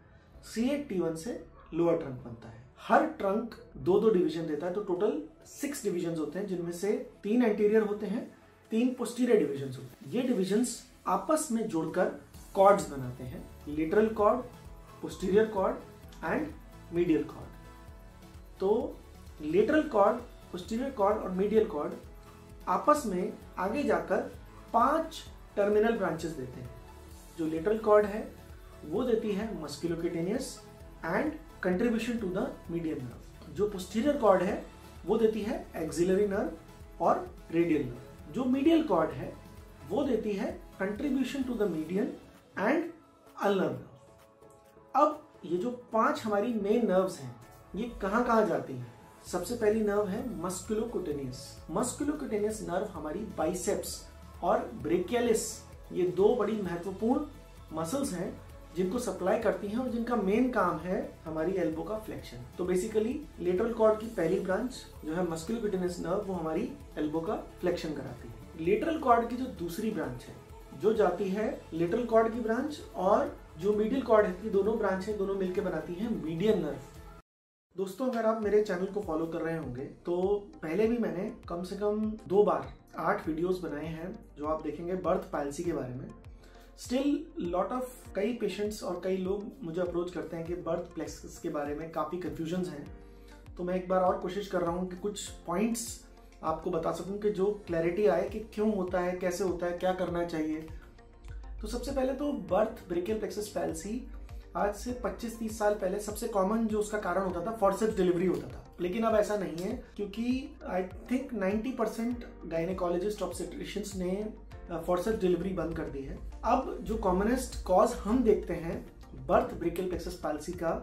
C8, T1 से लोअर ट्रंक बनता है। हर ट्रंक 2-2 डिवीजन देता है, तो टोटल 6 डिवीजन होते हैं, जिनमें से 3 एंटीरियर होते हैं, 3 पोस्टीरियर डिवीजन होते हैं। ये डिवीजन्स आपस में जुड़कर कॉर्ड्स बनाते हैं, lateral cord, posterior cord and medial cord. तो लेटरल कॉर्ड, पोस्टीरियर कॉर्ड और मीडियल कॉर्ड आपस में आगे जाकर 5 टर्मिनल ब्रांचेस देते हैं। जो लेटरल कॉर्ड है वो देती है musculocutaneous and contribution to the median nerve. जो पोस्टीरियर कॉर्ड है वो देती है एक्सिलरी नर्व और रेडियल नर्व। जो मीडियल कॉर्ड है वो देती है contribution to the median and ulnar nerve. अब ये जो 5 हमारी मेन नर्व्स हैं ये कहाँ कहाँ जाती हैं? सबसे पहली नर्व है मस्कुलोक्यूटेनियस। मस्कुलोक्यूटेनियस नर्व हमारी बाइसेप्स और ब्रेकियलिस, ये 2 बड़ी महत्वपूर्ण मसल्स हैं जिनको सप्लाई करती हैं और जिनका मेन काम है हमारी एल्बो का फ्लेक्शन। तो बेसिकली लेटरल कॉर्ड की पहली ब्रांच जो है मस्कुलोक्यूटेनियस नर्व, वो हमारी एल्बो का फ्लेक्शन कराती है। लेटरल कॉर्ड की जो दूसरी ब्रांच है जो जाती है लेटरल कॉर्ड की ब्रांच और जो मीडियल कॉर्ड की दोनों ब्रांच है, दोनों मिलकर बनाती हैं मीडियन नर्व। दोस्तों, अगर आप मेरे चैनल को फॉलो कर रहे होंगे तो पहले भी मैंने कम से कम 2 बार 8 वीडियोस बनाए हैं जो आप देखेंगे बर्थ पैल्सी के बारे में। स्टिल लॉट ऑफ कई पेशेंट्स और कई लोग मुझे अप्रोच करते हैं कि बर्थ प्लेक्सस के बारे में काफ़ी कन्फ्यूजन्स हैं। तो मैं एक बार और कोशिश कर रहा हूँ कि कुछ पॉइंट्स आपको बता सकूँ कि जो क्लैरिटी आए कि क्यों होता है, कैसे होता है, क्या करना चाहिए। तो सबसे पहले तो बर्थ ब्रेकियल प्लेक्सस पैल्सी आज से 25-30 साल पहले सबसे कॉमन जो उसका कारण होता था फॉरसेप्स डिलीवरी होता था, लेकिन अब ऐसा नहीं है क्योंकि आई थिंक 90% गायनेकोलॉजिस्ट ऑब्स्टेट्रिशियंस ने फॉरसेप्स डिलीवरी बंद कर दी है। अब जो कॉमनेस्ट कॉज हम देखते हैं बर्थ ब्रेकियल प्लेक्सस पैल्सी का,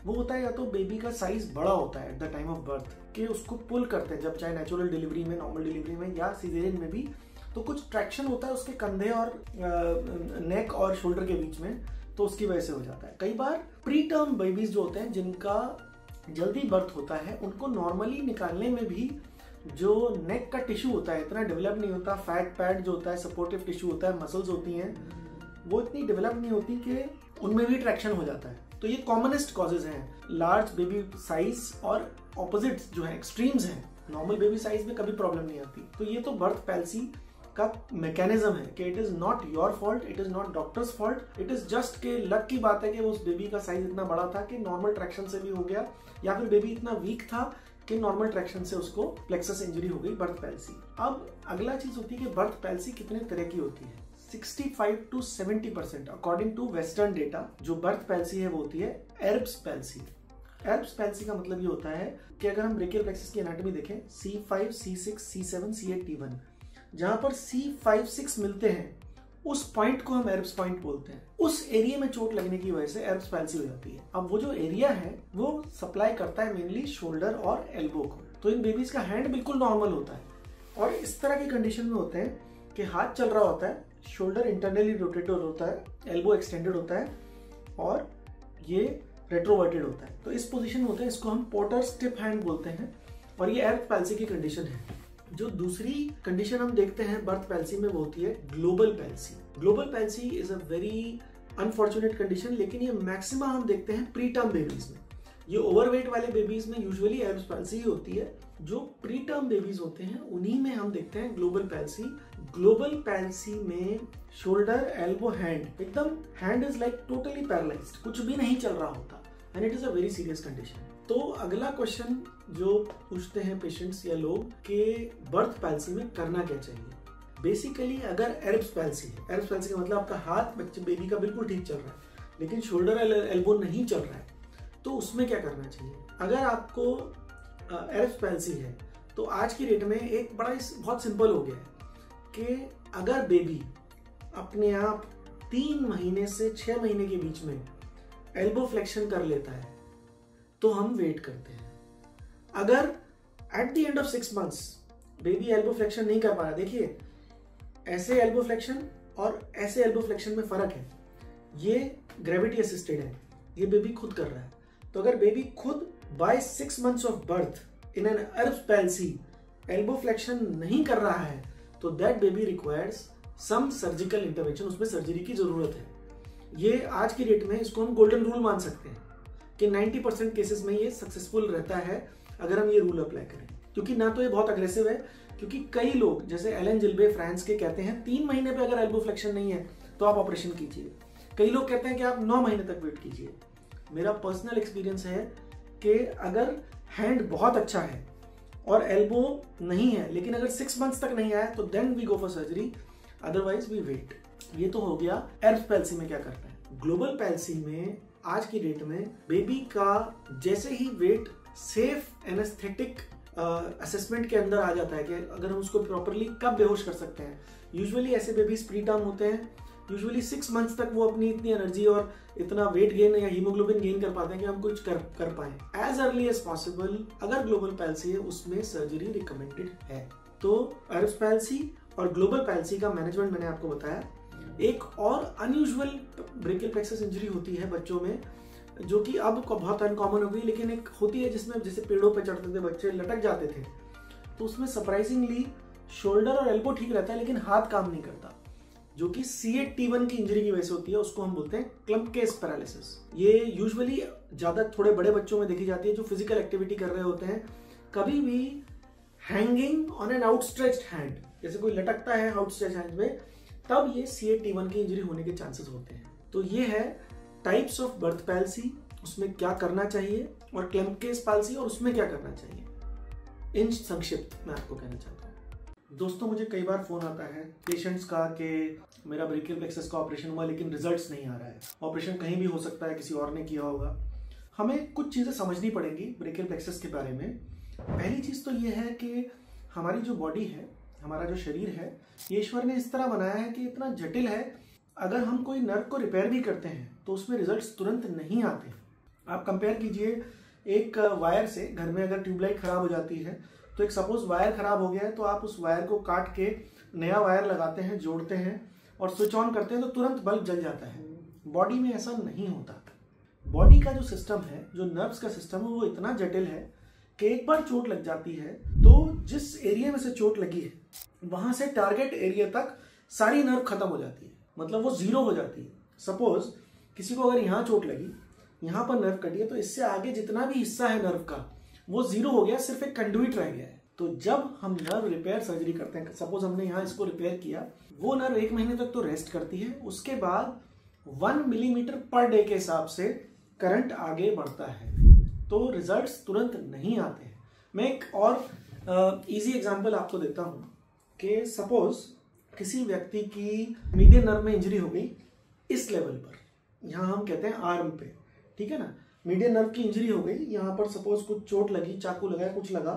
वो होता है या तो बेबी का साइज बड़ा होता है at the time of birth के उसको पुल करते हैं, जब चाहे नेचुरल डिलीवरी में, नॉर्मल डिलीवरी में या सिजेरियन में भी, तो कुछ ट्रैक्शन होता है उसके कंधे और नेक और शोल्डर के बीच में, तो उसकी वजह से हो जाता है। कई बार प्री टर्म बेबीज जो होते हैं जिनका जल्दी बर्थ होता है, उनको नॉर्मली निकालने में भी जो नेक का टिश्यू होता है इतना डेवलप नहीं होता। फैट पैड जो होता है, सपोर्टिव टिश्यू होता है, मसल्स होती हैं, वो इतनी डेवलप नहीं होती कि उनमें भी ट्रैक्शन हो जाता है। तो ये कॉमनेस्ट कॉजेज हैं, लार्ज बेबी साइज और ऑपोजिट जो है एक्सट्रीम्स हैं। नॉर्मल बेबी साइज में कभी प्रॉब्लम नहीं आती। तो ये तो बर्थ पैल्सी का मैकेनिज्म है कि it is not your fault, it is not doctors fault, it is just के लक की बात है कि उस बेबी का साइज इतना बड़ा था कि नॉर्मल ट्रैक्शन से भी हो गया, या फिर बेबी इतना वीक था कि नॉर्मल ट्रैक्शन से उसको प्लेक्सस इंजरी हो गई, बर्थ पैल्सी। अब अगला चीज होती है कि बर्थ पैल्सी कितने तरह की होती है। 65 to 70% according to western data जो बर्थ पैल्सी है वो होती है एर्ब्स पैल्सी। एर्ब्स पैल्सी का मतलब ये होता है कि अगर हम ब्रेकियल प्लेक्सस की एनाटॉमी देखें, C5, C6, C7, C8, T1, जहां पर C5, 6 मिलते हैं उस पॉइंट को हम एर्ब्स पॉइंट बोलते हैं। उस एरिया में चोट लगने की वजह से एर्ब्स पैल्सी हो जाती है। अब वो जो एरिया है वो सप्लाई करता है मेनली शोल्डर और एल्बो को। तो इन बेबीज का हैंड बिल्कुल नॉर्मल होता है और इस तरह की कंडीशन में होते हैं कि हाथ चल रहा होता है, शोल्डर इंटरनली रोटेटेड होता है, एल्बो एक्सटेंडेड होता है और ये रेट्रोवर्टेड होता है। तो इस पोजीशन में होते हैं, इसको हम पोर्टर स्टिफ हैंड बोलते हैं और ये एर्ब्स पैल्सी की कंडीशन है। जो दूसरी कंडीशन हम देखते हैं बर्थ पैल्सी में वो होती है global palsy. Global palsy is a very unfortunate condition, लेकिन ये मैक्सिमम हम देखते हैं प्री टर्म बेबीज में। ये ओवरवेट वाले बेबीज में यूजुअली एर्ब्स पैल्सी ही होती है। जो प्री टर्म बेबीज होते हैं उन्हीं में हम देखते हैं ग्लोबल पैल्सी। ग्लोबल पैल्सी में शोल्डर, एल्बो, हैंड, एकदम hand is like totally paralysed, कुछ भी नहीं चल रहा होता and it is a very serious condition. तो अगला क्वेश्चन जो पूछते हैं पेशेंट्स या लोग कि बर्थ पैल्सी में करना क्या चाहिए। बेसिकली अगर एर्ब्स पैल्सी है, एर्ब्स पैल्सी का मतलब आपका हाथ बच्चे बेबी का बिल्कुल ठीक चल रहा है लेकिन शोल्डर एल्बो नहीं चल रहा है, तो उसमें क्या करना चाहिए। अगर आपको एर्ब्स पैल्सी है तो आज की डेट में एक बहुत सिंपल हो गया है कि अगर बेबी अपने आप 3 महीने से 6 महीने के बीच में एल्बो फ्लेक्शन कर लेता है तो हम वेट करते हैं। अगर at the end of 6 months baby elbow flexion नहीं कर पा रहा, देखिए ऐसे एल्बो फ्लेक्शन और ऐसे एल्बो फ्लेक्शन में फर्क है। ये ग्रेविटी असिस्टेड है, ये बेबी खुद कर रहा है। तो अगर बेबी खुद by 6 months of birth in an Erb's palsy elbow flexion नहीं कर रहा है तो that baby requires some surgical intervention, उसमें सर्जरी की जरूरत है। ये आज की डेट में इसको हम गोल्डन रूल मान सकते हैं कि 90% केसेस में ये सक्सेसफुल रहता है अगर हम ये रूल अप्लाई करें, क्योंकि ना तो ये बहुत अग्रेसिव है, क्योंकि कई लोग जैसे एलन जिल्बे फ्रांस के कहते हैं 3 महीने पे अगर एल्बो फ्लेक्शन नहीं है तो आप ऑपरेशन कीजिए। कई लोग कहते हैं कि आप 9 महीने तक वेट कीजिए। मेरा पर्सनल एक्सपीरियंस है कि अगर हैंड बहुत अच्छा है और एल्बो नहीं है लेकिन अगर 6 months तक नहीं आया तो then we go for surgery, otherwise we wait. ये तो हो गया एर्ब्स पैल्सी में क्या करना है। ग्लोबल पैल्सी में आज की डेट में बेबी का जैसे ही वेट सेफ एनेस्थेटिक असेसमेंट के अंदर आ जाता है कि अगर हम उसको प्रॉपरली कब बेहोश कर सकते हैं। यूजुअली ऐसे बेबीज प्री टर्म होते हैं, यूजुअली 6 months तक वो अपनी इतनी एनर्जी और इतना वेट गेन या हीमोग्लोबिन गेन कर पाते हैं कि हम कुछ कर पाए। एज अर्ली एज पॉसिबल अगर ग्लोबल पैल्सी है उसमें सर्जरी रिकमेंडेड है। तो एर्ब्स पैल्सी और ग्लोबल पैल्सी का मैनेजमेंट मैंने आपको बताया। एक और अनयूजुअल ब्रेकियल प्लेक्सस इंजरी होती है बच्चों में जो कि अब बहुत अनकॉमन हो गई, लेकिन एक होती है जिसमें जैसे पेड़ों पे चढ़ते थे बच्चे, लटक जाते थे, तो उसमें सरप्राइजिंगली शोल्डर और एल्बो ठीक रहता है लेकिन हाथ काम नहीं करता। जो कि C8T1 की इंजरी की वजह से होती है, उसको हम बोलते हैं क्लम्पकेस पैरालिसिस। ये यूजुअली ज्यादा थोड़े बड़े बच्चों में देखी जाती है जो फिजिकल एक्टिविटी कर रहे होते हैं। कभी भी hanging on an outstretched hand, जैसे कोई लटकता है आउटस्ट्रेच्ड हैंड में, तब ये C8T1 की इंजरी होने के चांसेस होते हैं। तो ये है टाइप्स ऑफ बर्थ पैल्सी, उसमें क्या करना चाहिए, और क्लम्पकेस पैल्सी और उसमें क्या करना चाहिए, इन संक्षिप्त मैं आपको कहना चाहता हूँ। दोस्तों, मुझे कई बार फोन आता है पेशेंट्स का कि मेरा ब्रेकियल प्लेक्सस का ऑपरेशन हुआ लेकिन रिजल्ट्स नहीं आ रहा है। ऑपरेशन कहीं भी हो सकता है, किसी और ने किया होगा। हमें कुछ चीजें समझनी पड़ेंगी ब्रेकियल प्लेक्सस के बारे में। पहली चीज तो ये है कि हमारी जो बॉडी है, हमारा जो शरीर है, ये ईश्वर ने इस तरह बनाया है कि इतना जटिल है। अगर हम कोई नर्व को रिपेयर भी करते हैं तो उसमें रिजल्ट्स तुरंत नहीं आते। आप कंपेयर कीजिए एक वायर से, घर में अगर ट्यूबलाइट खराब हो जाती है तो एक सपोज वायर खराब हो गया है तो आप उस वायर को काट के नया वायर लगाते हैं, जोड़ते हैं और स्विच ऑन करते हैं तो तुरंत बल्ब जल जाता है। बॉडी में ऐसा नहीं होता। बॉडी का जो सिस्टम है, जो नर्व्स का सिस्टम है, वो इतना जटिल है कि एक बार चोट लग जाती है तो जिस एरिया में से चोट लगी है वहां से टारगेट एरिया तक सारी नर्व खत्म हो जाती है, मतलब वो जीरो हो जाती है। सपोज किसी को अगर यहाँ चोट लगी, यहाँ पर नर्व कटी है, तो इससे आगे जितना भी हिस्सा है नर्व का वो जीरो हो गया, सिर्फ एक कंडुइट रह गया है। तो जब हम नर्व रिपेयर सर्जरी करते हैं, सपोज हमने यहाँ इसको रिपेयर किया, वो नर्व 1 महीने तक तो रेस्ट करती है, उसके बाद 1 मिलीमीटर पर डे के हिसाब से करंट आगे बढ़ता है, तो रिजल्ट्स तुरंत नहीं आते हैं। मैं एक और इजी एग्जांपल आपको देता हूँ कि सपोज किसी व्यक्ति की मीडियन नर्व में इंजरी हो गई इस लेवल पर, यहाँ हम कहते हैं आर्म पे, ठीक है ना। मीडियन नर्व की इंजरी हो गई, यहाँ पर सपोज कुछ चोट लगी, चाकू लगाया, कुछ लगा,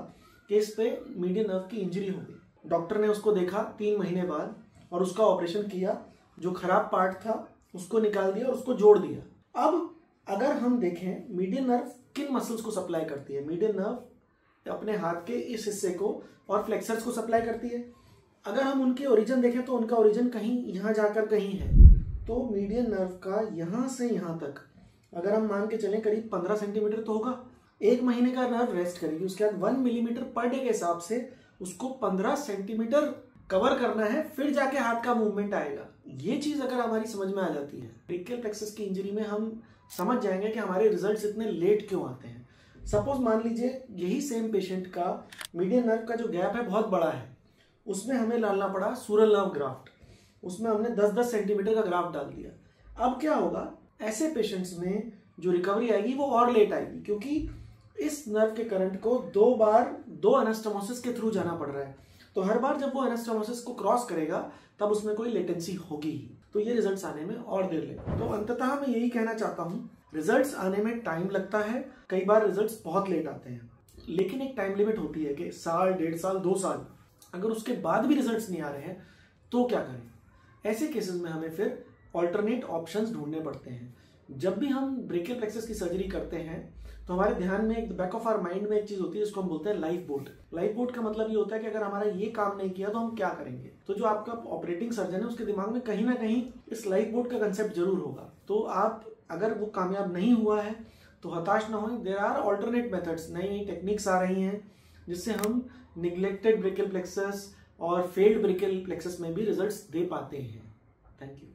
केस पे मीडियन नर्व की इंजरी हो गई। डॉक्टर ने उसको देखा 3 महीने बाद और उसका ऑपरेशन किया, जो खराब पार्ट था उसको निकाल दिया और उसको जोड़ दिया। अब अगर हम देखें मीडियन नर्व किन मसल्स को सप्लाई करती है, मीडियन नर्व अपने हाथ के इस हिस्से को और फ्लेक्सर्स को सप्लाई करती है। अगर हम उनके ओरिजिन देखें तो उनका ओरिजिन कहीं यहाँ जाकर कहीं है, तो मीडियन नर्व का यहाँ से यहाँ तक अगर हम मान के चलें करीब 15 सेंटीमीटर तो होगा। 1 महीने का नर्व रेस्ट करेगी, उसके बाद 1 मिलीमीटर पर डे के हिसाब से उसको 15 सेंटीमीटर कवर करना है, फिर जाके हाथ का मूवमेंट आएगा। ये चीज अगर हमारी समझ में आ जाती है, ब्रेकियल प्लेक्सस की इंजरी में हम समझ जाएंगे कि हमारे रिजल्ट्स इतने लेट क्यों आते हैं। सपोज मान लीजिए यही सेम पेशेंट का मीडियन नर्व का जो गैप है बहुत बड़ा है, उसमें हमें डालना पड़ा सूरल नर्व ग्राफ्ट, उसमें हमने 10-10 सेंटीमीटर का ग्राफ्ट डाल दिया। अब क्या होगा, ऐसे पेशेंट्स में जो रिकवरी आएगी वो और लेट आएगी, क्योंकि इस नर्व के करंट को 2 बार 2 एनास्टोमोसिस के थ्रू जाना पड़ रहा है। तो हर बार जब वो एनास्टोमोसिस को क्रॉस करेगा तब उसमें कोई लेटेंसी होगी ही, तो ये रिजल्ट्स आने में और देर लगेगी। तो अंततः मैं यही कहना चाहता हूँ, रिजल्ट्स आने में टाइम लगता है, कई बार रिजल्ट्स बहुत लेट आते हैं, लेकिन एक टाइम लिमिट होती है कि साल, 1.5 साल, 2 साल। अगर उसके बाद भी रिजल्ट्स नहीं आ रहे हैं तो क्या करें? ऐसे केसेस में हमें फिर ऑल्टरनेट ऑप्शंस ढूंढने पड़ते हैं। जब भी हम ब्रेकियल प्लेक्सस की सर्जरी करते हैं तो हमारे ध्यान में, एक बैक ऑफ आवर माइंड में एक चीज होती है, इसको हम बोलते हैं लाइफ बोट। लाइफ बोट का मतलब ये होता है कि अगर हमारा ये काम नहीं किया तो हम क्या करेंगे। तो जो आपका ऑपरेटिंग सर्जन है उसके दिमाग में कहीं ना कहीं इस लाइफ बोट का कंसेप्ट जरूर होगा। तो आप अगर वो कामयाब नहीं हुआ है तो हताश ना हों, देयर आर ऑल्टरनेट मेथड्स, नई नई टेक्निक्स आ रही हैं जिससे हम निग्लेक्टेड ब्रेकियल प्लेक्सस और फेल्ड ब्रेकियल प्लेक्सस में भी रिजल्ट्स दे पाते हैं। Thank you.